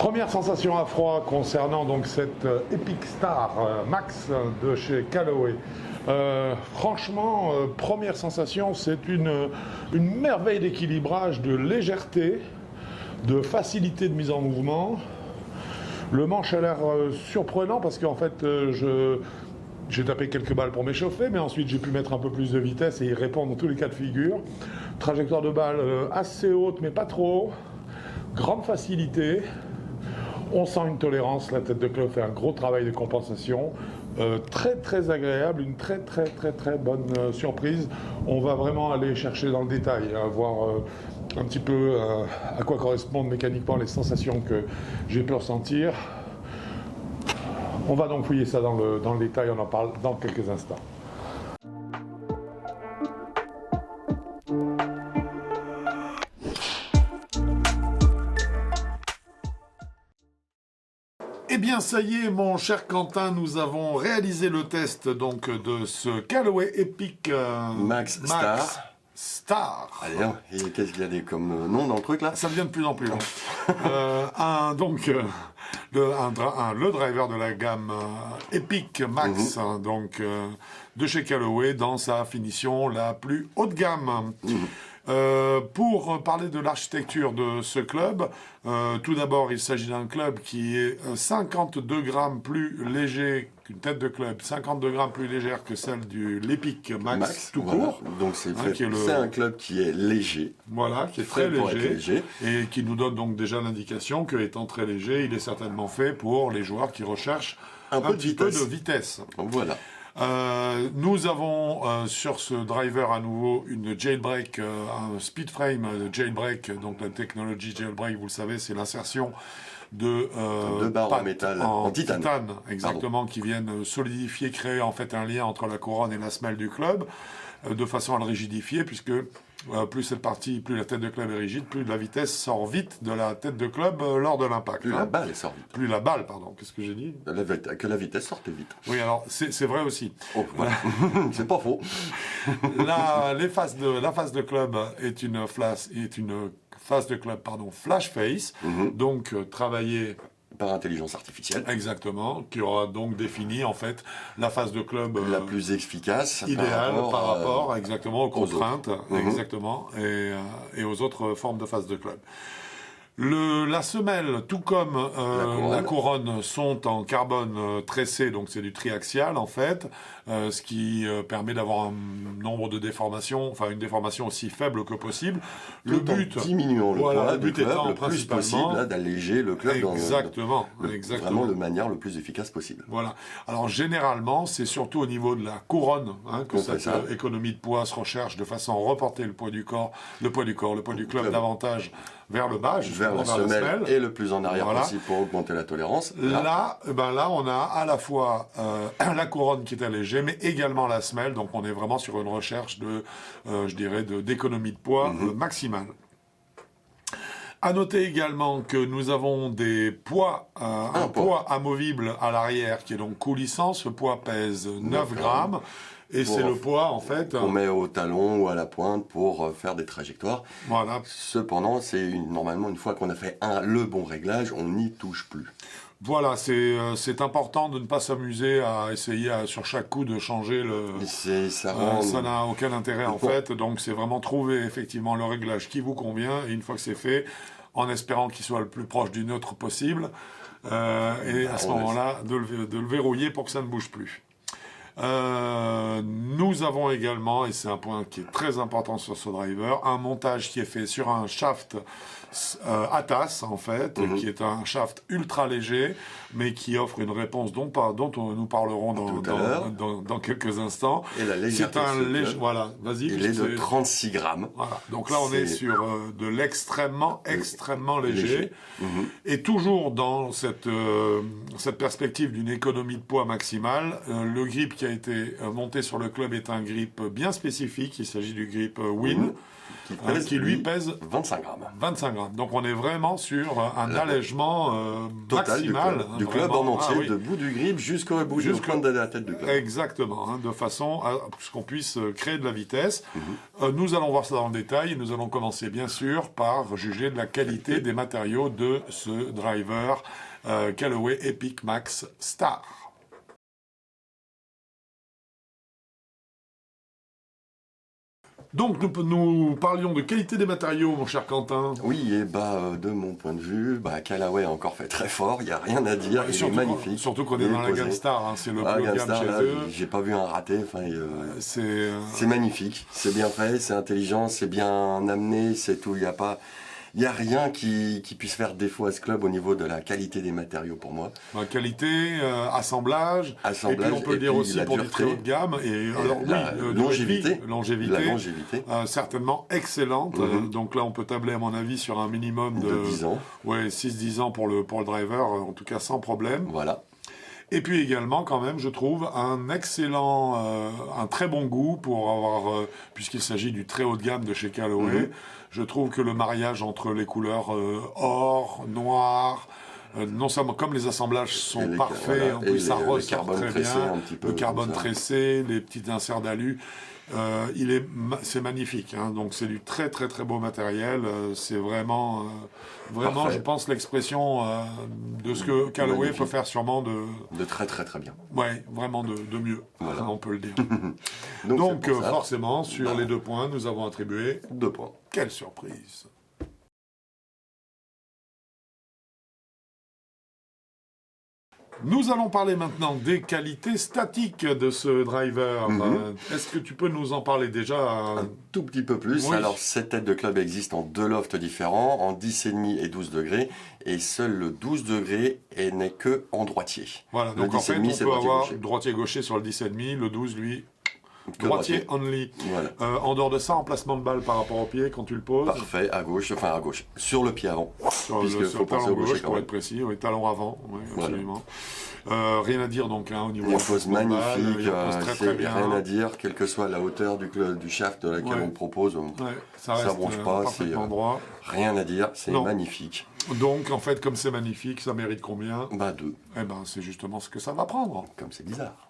Première sensation à froid concernant donc cette Epic Star Max de chez Callaway. Franchement, première sensation, c'est une merveille d'équilibrage, de légèreté, de facilité de mise en mouvement. Le manche a l'air surprenant parce qu'en fait, j'ai tapé quelques balles pour m'échauffer, mais ensuite j'ai pu mettre un peu plus de vitesse et y répondre dans tous les cas de figure. Trajectoire de balle assez haute, mais pas trop haut. Grande facilité. On sent une tolérance, la tête de club fait un gros travail de compensation. Très agréable, une très bonne surprise. On va vraiment aller chercher dans le détail, voir un petit peu à quoi correspondent mécaniquement les sensations que j'ai pu ressentir. On va donc fouiller ça dans le détail, on en parle dans quelques instants. Eh bien, ça y est, mon cher Quentin, nous avons réalisé le test donc de ce Callaway Epic Max Star. Allez, et qu'est-ce qu'il y a comme nom dans le truc là? Ça devient de plus en plus long. Le driver de la gamme Epic Max, donc de chez Callaway, dans sa finition la plus haut de gamme. Pour parler de l'architecture de ce club, tout d'abord, il s'agit d'un club qui est 52 grammes plus léger qu'une tête de club, 52 grammes plus légère que celle du l'Epic Max tout court. Donc c'est un club qui est léger. Voilà, qui est très léger et qui nous donne donc déjà l'indication que, étant très léger, il est certainement fait pour les joueurs qui recherchent un petit peu de vitesse. Voilà. Nous avons sur ce driver à nouveau une jailbreak, un speed frame jailbreak, donc la technologie jailbreak, vous le savez, c'est l'insertion de barres en métal, en titane, exactement, qui viennent solidifier, créer en fait un lien entre la couronne et la semelle du club, de façon à le rigidifier, puisque plus cette partie, plus la tête de club est rigide, plus la vitesse sort vite de la tête de club lors de l'impact. Plus la balle sort vite. Plus la balle, pardon. Qu'est-ce que j'ai dit? Que la vitesse sorte vite. Oui, alors c'est vrai aussi. Oh, voilà. C'est pas faux. La phase de club est une phase de club, flash face, donc travaillée par intelligence artificielle. Exactement, qui aura donc défini en fait la phase de club la plus efficace, idéale par rapport exactement aux contraintes, exactement, et aux autres formes de phase de club. La semelle, tout comme la couronne, sont en carbone tressé, donc c'est du triaxial en fait, ce qui permet d'avoir un nombre de déformations, enfin une déformation aussi faible que possible. Le but, en diminuant le poids du club le plus possible, d'alléger le club exactement. Vraiment de manière le plus efficace possible. Voilà. Alors généralement, c'est surtout au niveau de la couronne que cette économie de poids se recherche, de façon à reporter le poids du club davantage vers le bas, vers la semelle et le plus en arrière possible pour augmenter la tolérance. Là, on a à la fois la couronne qui est allégée, mais également la semelle. Donc, on est vraiment sur une recherche de, d'économie de poids maximale. À noter également que nous avons des poids, un poids amovible à l'arrière qui est donc coulissant. Ce poids pèse 9 grammes. Et c'est le poids, en fait... qu'on met au talon ou à la pointe pour faire des trajectoires. Voilà. Cependant, normalement, une fois qu'on a fait le bon réglage, on n'y touche plus. Voilà, c'est important de ne pas s'amuser à essayer sur chaque coup de changer ça n'a aucun intérêt, en fait. Donc, c'est vraiment trouver, effectivement, le réglage qui vous convient. Et une fois que c'est fait, en espérant qu'il soit le plus proche du neutre possible. Et à ce moment-là, de le verrouiller pour que ça ne bouge plus. Nous avons également, et c'est un point qui est très important sur ce driver, un montage qui est fait sur un shaft ATAS en fait, qui est un shaft ultra léger, mais qui offre une réponse dont nous parlerons dans quelques instants. Et la légèreté, il est de 36 grammes. Voilà. Donc là, on est sur de l'extrêmement léger. Et toujours dans cette perspective d'une économie de poids maximale, le grip qui a été monté sur le club est un grip bien spécifique. Il s'agit du grip Win. qui lui pèse 25 grammes. 25 grammes. Donc on est vraiment sur un allègement Total maximal. du club en entier, de bout du grip jusqu'au bout du point de la tête du club. Exactement, de façon à ce qu'on puisse créer de la vitesse. Nous allons voir ça dans le détail. Nous allons commencer bien sûr par juger de la qualité des matériaux de ce driver Callaway Epic Max Star. Donc nous parlions de qualité des matériaux, mon cher Quentin. Oui, et de mon point de vue, Callaway a encore fait très fort, il n'y a rien à dire, il est magnifique. Surtout qu'on est dans la gamme Star, c'est le plus haut de gamme chez eux. J'ai pas vu un raté, c'est magnifique, c'est bien fait, c'est intelligent, c'est bien amené, c'est tout, il n'y a rien qui puisse faire défaut à ce club au niveau de la qualité des matériaux pour moi. Qualité, assemblage, et puis on peut le dire aussi pour du très haut de gamme. Et alors longévité, certainement excellente. Donc là on peut tabler à mon avis sur un minimum de 10 ans. Ouais, 6-10 ans pour le driver, en tout cas sans problème. Voilà. Et puis également, quand même, je trouve un très bon goût pour avoir, puisqu'il s'agit du très haut de gamme de chez Callaway. Je trouve que le mariage entre les couleurs or, noir, non seulement comme les assemblages sont parfaits, en plus ça ressort très bien, le carbone tressé, les petits inserts d'alu. C'est magnifique, donc c'est du très très très beau matériel, c'est vraiment, je pense l'expression de ce que Callaway peut faire sûrement de très très très bien. Ouais, vraiment de mieux, voilà. On peut le dire. Donc forcément, sur les 2 points, nous avons attribué 2 points. Quelle surprise! Nous allons parler maintenant des qualités statiques de ce driver. Est-ce que tu peux nous en parler déjà un tout petit peu plus. Oui. Alors, cette tête de club existe en 2 lofts différents, en 10,5 et 12 degrés, et seul le 12 degrés n'est que en droitier. Voilà, donc en fait, on peut avoir droitier-gaucher sur le 10,5, le 12, lui, droitier only. Voilà. En dehors de ça, emplacement de balle par rapport au pied quand tu le poses. Parfait, à gauche, sur le pied avant. Sur le talon gauche, pour être précis, oui, talon avant, oui, absolument. Voilà. Rien à dire donc au niveau. Il pose magnifique, c'est rien à dire, quelle que soit la hauteur du shaft de laquelle on propose, ça ne bronche pas, c'est droit. Rien à dire, c'est magnifique. Donc en fait, comme c'est magnifique, ça mérite combien? 2. Eh c'est justement ce que ça va prendre. Comme c'est bizarre.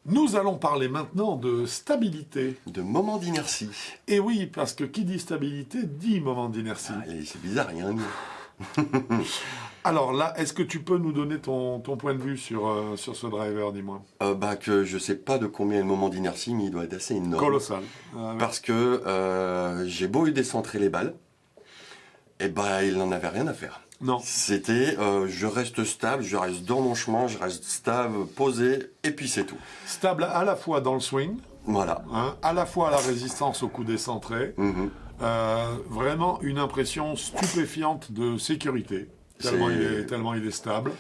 Nous allons parler maintenant de stabilité. De moment d'inertie. Et oui, parce que qui dit stabilité dit moment d'inertie. C'est bizarre, il y a un nom. Alors là, est-ce que tu peux nous donner ton point de vue sur ce driver, dis-moi? Que je ne sais pas de combien est le moment d'inertie, mais il doit être assez énorme. Colossal. Parce que j'ai beau lui décentrer les balles, il n'en avait rien à faire. Non. C'était, je reste stable, je reste dans mon chemin, je reste stable, posé, et puis c'est tout. Stable à la fois dans le swing, voilà, à la fois à la résistance au coup décentré, vraiment une impression stupéfiante de sécurité. Tellement il est stable.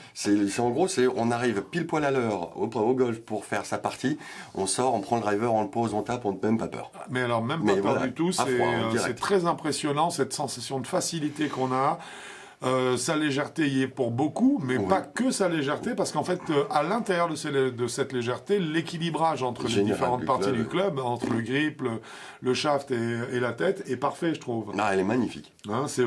En gros, on arrive pile poil à l'heure au golf pour faire sa partie, on sort, on prend le driver, on le pose, on tape, on n'a même pas peur. Mais alors même pas peur du tout, c'est très impressionnant cette sensation de facilité qu'on a. Sa légèreté y est pour beaucoup, mais pas que sa légèreté, parce qu'en fait, à l'intérieur de cette légèreté, l'équilibrage entre les différentes parties du club, entre le grip, le shaft et la tête, est parfait, je trouve. Elle est magnifique. C'est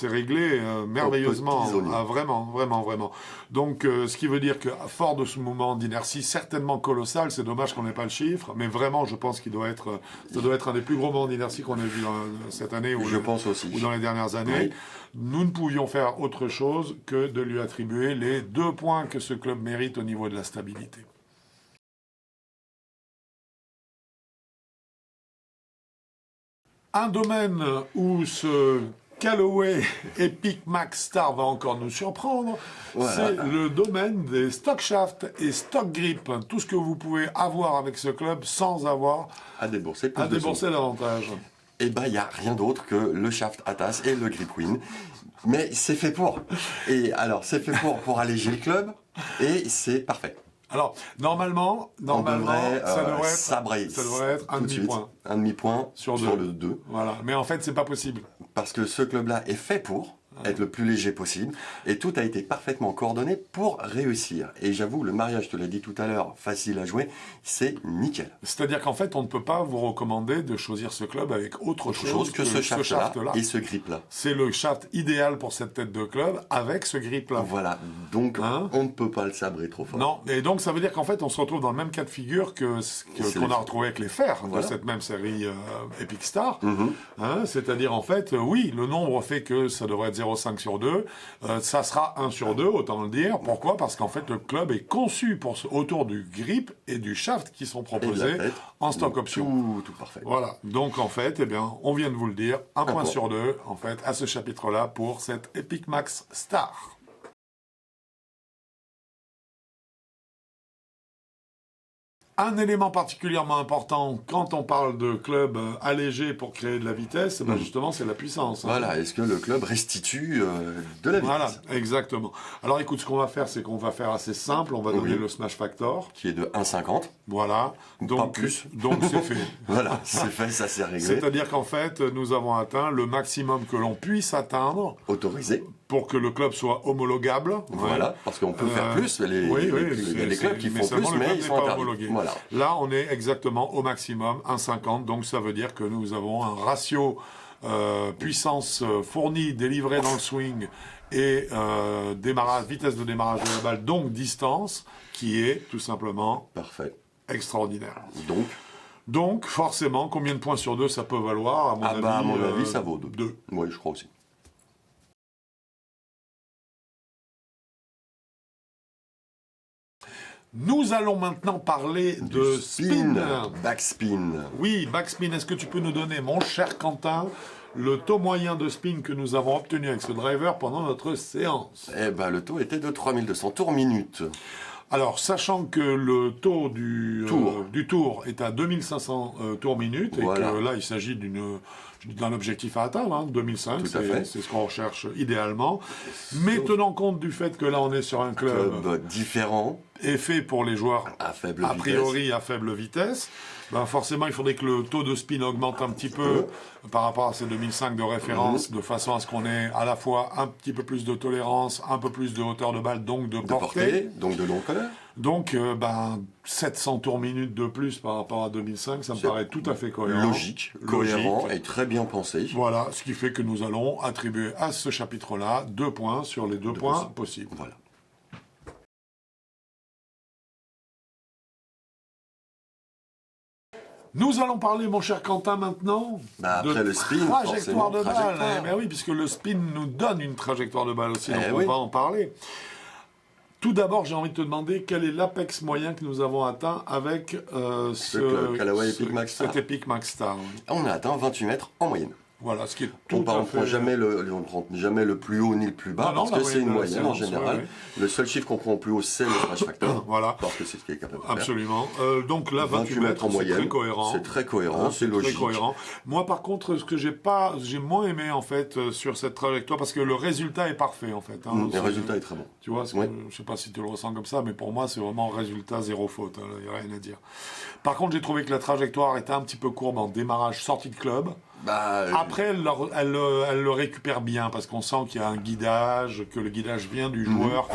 réglé merveilleusement, vraiment, vraiment, vraiment. Donc, ce qui veut dire que, fort de ce moment d'inertie certainement colossal, c'est dommage qu'on n'ait pas le chiffre, mais vraiment, je pense ça doit être un des plus gros moments d'inertie qu'on ait vu cette année ou dans les dernières années. Oui. Nous ne pouvions faire autre chose que de lui attribuer les 2 points que ce club mérite au niveau de la stabilité. Un domaine où ce Callaway Epic Max Star va encore nous surprendre, c'est le domaine des stock shafts et stock grip. Tout ce que vous pouvez avoir avec ce club sans avoir à débourser davantage. Il n'y a rien d'autre que le shaft ATAS et le grip win. Mais c'est fait pour. Et alors, c'est fait pour alléger le club et c'est parfait. Alors, normalement ça devrait être un demi-point. Un demi-point sur le 2. Voilà. Mais en fait, c'est pas possible. Parce que ce club-là est fait pour. être le plus léger possible. Et tout a été parfaitement coordonné pour réussir. Et j'avoue, le mariage, je te l'ai dit tout à l'heure, facile à jouer, c'est nickel. C'est-à-dire qu'en fait, on ne peut pas vous recommander de choisir ce club avec autre chose que ce shaft-là et ce grip-là. C'est le shaft idéal pour cette tête de club avec ce grip-là. Voilà, donc on ne peut pas le sabrer trop fort. Non, et donc ça veut dire qu'en fait, on se retrouve dans le même cas de figure qu'on a retrouvé avec les fers de cette même série Epic Star. C'est-à-dire, en fait, oui, le nombre fait que ça devrait être 0,5 sur 2. Ça sera 1 sur 2, autant le dire. Pourquoi ? Parce qu'en fait, le club est conçu autour du grip et du shaft qui sont proposés en stock option. Tout parfait. Voilà. Donc, en fait, eh bien, on vient de vous le dire, un point sur 2, en fait, à ce chapitre-là pour cette Epic Max Star. Un élément particulièrement important quand on parle de club allégé pour créer de la vitesse, ben justement, c'est la puissance. Voilà, est-ce que le club restitue de la vitesse ? Voilà, exactement. Alors écoute, ce qu'on va faire, c'est qu'on va faire assez simple, on va donner le Smash Factor. Qui est de 1,50. Voilà. Donc, pas plus. Donc c'est fait. Voilà, c'est fait, ça s'est réglé. C'est-à-dire qu'en fait, nous avons atteint le maximum que l'on puisse atteindre. Autorisé. Pour que le club soit homologable. Voilà, parce qu'on peut faire plus. Il y a des clubs qui font plus, mais ils sont interdits. Voilà. Là, on est exactement au maximum, 1,50. Donc, ça veut dire que nous avons un ratio puissance fournie, délivrée dans le swing et vitesse de démarrage de la balle, donc distance, qui est tout simplement parfait, extraordinaire. Donc, forcément, combien de points sur 2 ça peut valoir ? À mon avis, ça vaut 2. Oui, je crois aussi. Nous allons maintenant parler de spin. Backspin. Oui, backspin. Est-ce que tu peux nous donner, mon cher Quentin, le taux moyen de spin que nous avons obtenu avec ce driver pendant notre séance ? Eh ben, le taux était de 3200 tours minute. Alors, sachant que le taux du tour est à 2500 tours minute, et que là, il s'agit d'un objectif à atteindre, 2005, c'est ce qu'on recherche idéalement. Mais tenant compte du fait que là, on est sur un club différent et fait pour les joueurs à faible vitesse, ben forcément, il faudrait que le taux de spin augmente un petit peu par rapport à ces 2005 de référence, de façon à ce qu'on ait à la fois un petit peu plus de tolérance, un peu plus de hauteur de balle, donc de portée. Donc de longueur. Donc, 700 tours minute de plus par rapport à 2005, ça me paraît tout à fait cohérent. Logique, cohérent et très bien pensé. Voilà, ce qui fait que nous allons attribuer à ce chapitre-là 2 points sur les 2 points possibles. Voilà. Nous allons parler, mon cher Quentin, maintenant après le spin, trajectoire de balle. Ben oui, puisque le spin nous donne une trajectoire de balle aussi, donc on va en parler. Tout d'abord, j'ai envie de te demander quel est l'apex moyen que nous avons atteint avec cet Epic Max Star. On a atteint 28 mètres en moyenne. Voilà, ce qui est on ne prend jamais le plus haut ni le plus bas, parce que c'est une moyenne en général. Le seul chiffre qu'on prend au plus haut, c'est le Smash Factor. Voilà. Parce que c'est ce qui est capable de faire. Absolument. Donc là, 28 mètres en moyenne, c'est très cohérent. C'est très cohérent, c'est logique. Très cohérent. Moi, par contre, ce que j'ai moins aimé, en fait, sur cette trajectoire, parce que le résultat est parfait, en fait. Le résultat est très bon. Tu vois, je ne sais pas si tu le ressens comme ça, mais pour moi, c'est vraiment résultat zéro faute. Il n'y a rien à dire. Par contre, j'ai trouvé que la trajectoire était un petit peu courbe en démarrage sortie de club. Après, elle le récupère bien parce qu'on sent qu'il y a un guidage, que le guidage vient du joueur.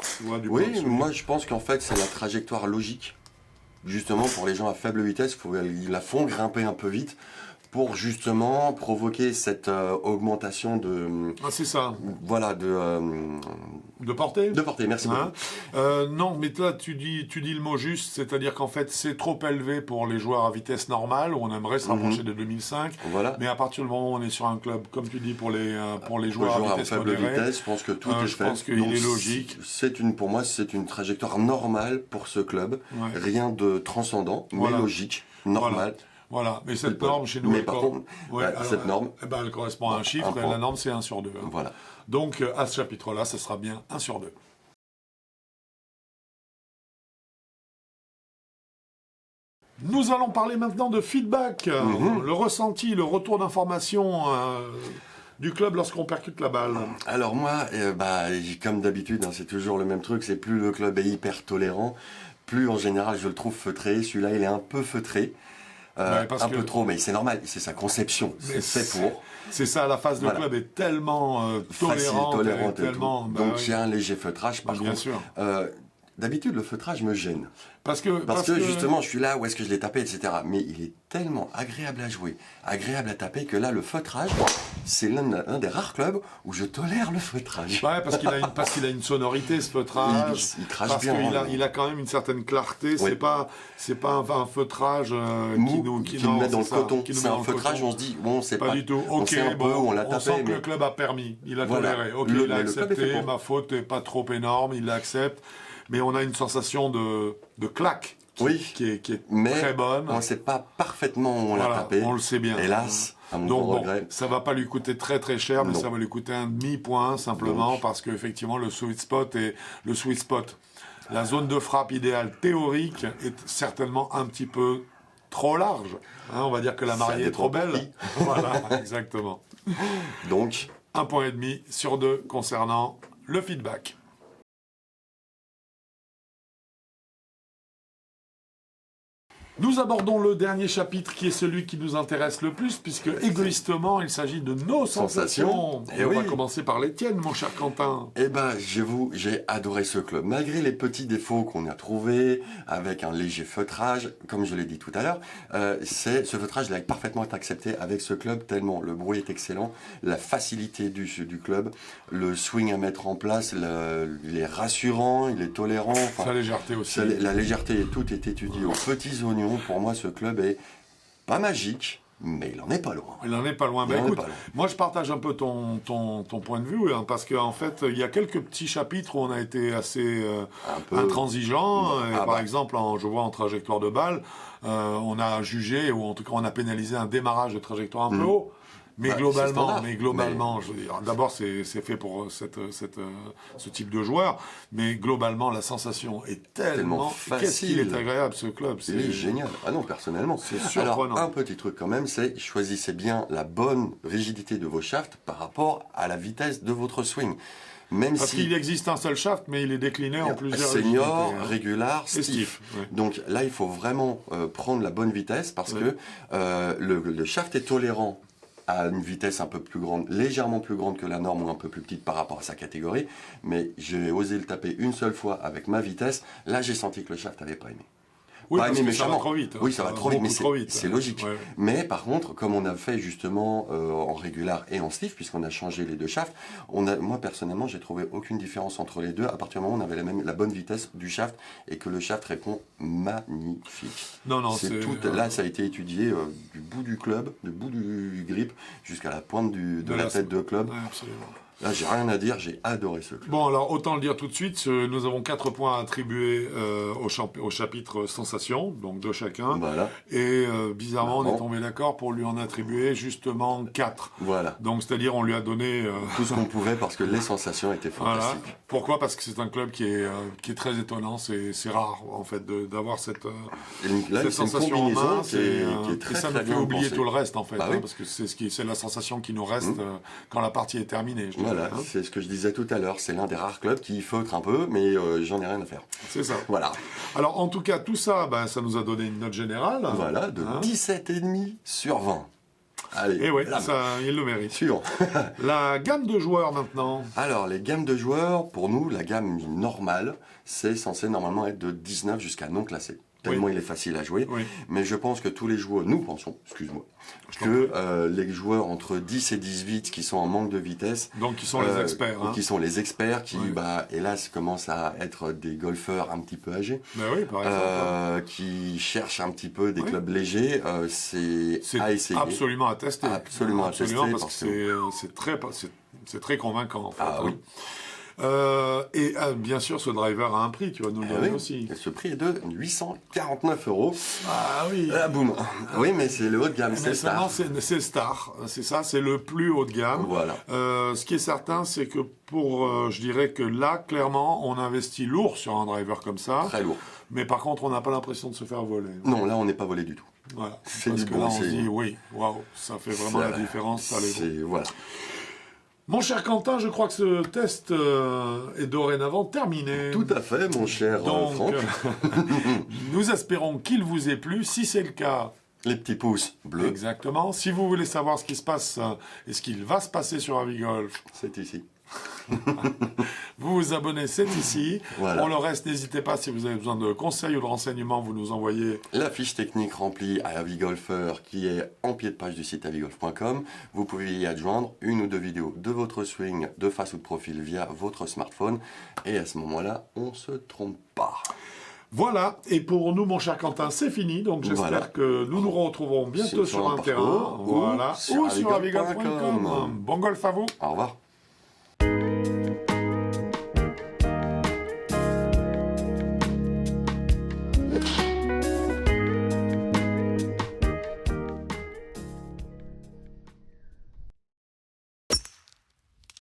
Moi je pense qu'en fait c'est la trajectoire logique. Justement pour les gens à faible vitesse, ils la font grimper un peu vite pour justement provoquer cette augmentation de... c'est ça. Voilà, de portée. De portée, merci beaucoup. Non, mais là, tu dis le mot juste, c'est-à-dire qu'en fait, c'est trop élevé pour les joueurs à vitesse normale, où on aimerait se rapprocher de 2005. Voilà. Mais à partir du moment où on est sur un club, comme tu dis, pour les joueurs à vitesse faible vitesse, je pense que tout est fait. Je pense qu'il est logique. Pour moi, c'est une trajectoire normale pour ce club. Rien de transcendant, mais logique, normal. Voilà, mais cette norme chez nous, cette norme, elle correspond à un chiffre, et la norme c'est 1 sur 2. Voilà. Donc à ce chapitre-là, ça sera bien 1 sur 2. Nous allons parler maintenant de feedback, le ressenti, le retour d'information du club lorsqu'on percute la balle. Alors moi, comme d'habitude, c'est toujours le même truc, c'est plus le club est hyper tolérant, plus en général je le trouve feutré. Celui-là, il est un peu feutré. un peu trop, mais c'est normal, c'est sa conception, c'est fait pour. C'est ça, la phase de club est tellement tolérante, tellement... Donc j'ai un léger feutrage, par bien contre. sûr. D'habitude, le feutrage me gêne. Parce que justement, je suis là, où est-ce que je l'ai tapé, etc. Mais il est tellement agréable à jouer, agréable à taper, que là, le feutrage, c'est l'un des rares clubs où je tolère le feutrage. Ouais, parce qu'il a une sonorité, ce feutrage. Il crache parce bien. Il a quand même une certaine clarté. Oui. C'est pas un feutrage mou, qui nous met dans le coton. C'est un feutrage, on se dit, bon, c'est pas du tout. Ok, on l'a tapé. On sent que le club a permis. Il a toléré. Ok, il a accepté. Ma faute n'est pas trop énorme. Il l'accepte. Mais on a une sensation de claque qui est très bonne. On ne sait pas parfaitement où on l'a tapé. On le sait bien. Hélas, à mon regret. Ça ne va pas lui coûter très très cher, mais ça va lui coûter un demi-point simplement parce qu'effectivement le sweet spot est le sweet spot. La zone de frappe idéale théorique est certainement un petit peu trop large. On va dire que la mariée est trop belle. Voilà, exactement. Donc, 1,5 point sur 2 concernant le feedback. Nous abordons le dernier chapitre qui est celui qui nous intéresse le plus, puisque égoïstement, il s'agit de nos sensations. Et on va commencer par les tiennes, mon cher Quentin. Eh ben, j'ai adoré ce club. Malgré les petits défauts qu'on a trouvés, avec un léger feutrage, comme je l'ai dit tout à l'heure, ce feutrage il a parfaitement été accepté avec ce club, tellement le bruit est excellent, la facilité du club, le swing à mettre en place, il est rassurant, il est tolérant. Sa légèreté aussi. La légèreté, tout est étudié aux petits oignons. Pour moi, ce club est pas magique, mais il en est pas loin. Il en est pas loin. Écoute, moi je partage un peu ton point de vue, parce qu'en fait, il y a quelques petits chapitres où on a été assez intransigeant. Par exemple, je vois en trajectoire de balle, on a jugé, ou en tout cas on a pénalisé un démarrage de trajectoire un peu haut. Mais globalement, je veux dire, d'abord c'est fait pour ce type de joueur, mais globalement la sensation est tellement facile. Qu'est-ce qu'il est agréable ce club, c'est génial. Ah non, personnellement. C'est surprenant. Alors un petit truc quand même, c'est choisissez bien la bonne rigidité de vos shafts par rapport à la vitesse de votre swing. Parce qu'il existe un seul shaft, mais il est décliné en plusieurs senior, régular, stiff. Ouais. Donc là, il faut vraiment prendre la bonne vitesse parce que le shaft est tolérant à une vitesse un peu plus grande, légèrement plus grande que la norme ou un peu plus petite par rapport à sa catégorie, mais j'ai osé le taper une seule fois avec ma vitesse, là j'ai senti que le shaft n'avait pas aimé. Oui, parce que ça va trop vite. Oui, ça va trop vite, mais c'est logique. Ouais. Mais par contre, comme on a fait justement en régular et en stiff, puisqu'on a changé les deux shafts, moi personnellement, j'ai trouvé aucune différence entre les deux. À partir du moment où on avait la bonne vitesse du shaft et que le shaft répond magnifique. Non, là, ça a été étudié du bout du club, du bout du grip, jusqu'à la pointe de la tête de club. Ouais, absolument. Là, j'ai rien à dire, j'ai adoré ce club. Bon, alors, autant le dire tout de suite, nous avons 4 points à attribuer au chapitre Sensation, donc 2 chacun. Voilà. Et bizarrement, on est tombé d'accord pour lui en attribuer justement 4. Voilà. Donc, c'est-à-dire, on lui a donné... tout ce qu'on pouvait parce que les sensations étaient fantastiques. Voilà. Pourquoi ? Parce que c'est un club qui est très étonnant, c'est rare, en fait, d'avoir cette sensation en main. Qui est très, et ça très nous fait oublier pensée. tout le reste, en fait, oui. parce que c'est la sensation qui nous reste quand la partie est terminée. Voilà, c'est ce que je disais tout à l'heure. C'est l'un des rares clubs qui feutre un peu, mais j'en ai rien à faire. C'est ça. Voilà. Alors, en tout cas, tout ça, ça nous a donné une note générale. Voilà, de 17,5 sur 20. Allez, et oui, il le mérite. Suivant. La gamme de joueurs, maintenant. Alors, les gammes de joueurs, pour nous, la gamme normale, c'est censé normalement être de 19 jusqu'à non classé. Tellement il est facile à jouer. Oui. Mais je pense que tous les joueurs, nous pensons, que les joueurs entre 10 et 18 qui sont en manque de vitesse... Donc qui sont les experts. Qui sont les experts, qui, hélas, commencent à être des golfeurs un petit peu âgés. Oui, par exemple. Qui cherchent un petit peu des clubs légers. C'est à essayer. Absolument à tester. Absolument à tester. Parce que c'est très convaincant, en fait. Ah oui. Et bien sûr, ce driver a un prix, tu vas nous le donner aussi. Et ce prix est de 849 €. Ah oui. Ah, boum. Oui, mais c'est le haut de gamme, c'est Star. C'est le Star, c'est ça, c'est le plus haut de gamme. Voilà. Ce qui est certain, c'est que je dirais que là, clairement, on investit lourd sur un driver comme ça. Très lourd. Mais par contre, on n'a pas l'impression de se faire voler. Non, là, on n'est pas volé du tout. Voilà. C'est parce du que bon. Là, on se dit, waouh, ça fait vraiment la différence. Ça voilà. Mon cher Quentin, je crois que ce test est dorénavant terminé. Tout à fait, mon cher Franck. Nous espérons qu'il vous ait plu. Si c'est le cas, Les petits pouces bleus. Exactement. Si vous voulez savoir ce qui se passe et ce qu'il va se passer sur Avigolf, c'est ici. Vous vous abonnez, c'est ici. Voilà. Pour le reste, n'hésitez pas, si vous avez besoin de conseils ou de renseignements, vous nous envoyez la fiche technique remplie à Avigolfeur qui est en pied de page du site avigolf.com. Vous pouvez y adjoindre une ou deux vidéos de votre swing de face ou de profil via votre smartphone. Et à ce moment-là, on se trompe pas. Voilà, et pour nous, mon cher Quentin, c'est fini, donc j'espère que nous nous retrouverons bientôt sur un terrain, ou sur avigolf.com. Bon golf à vous. Au revoir.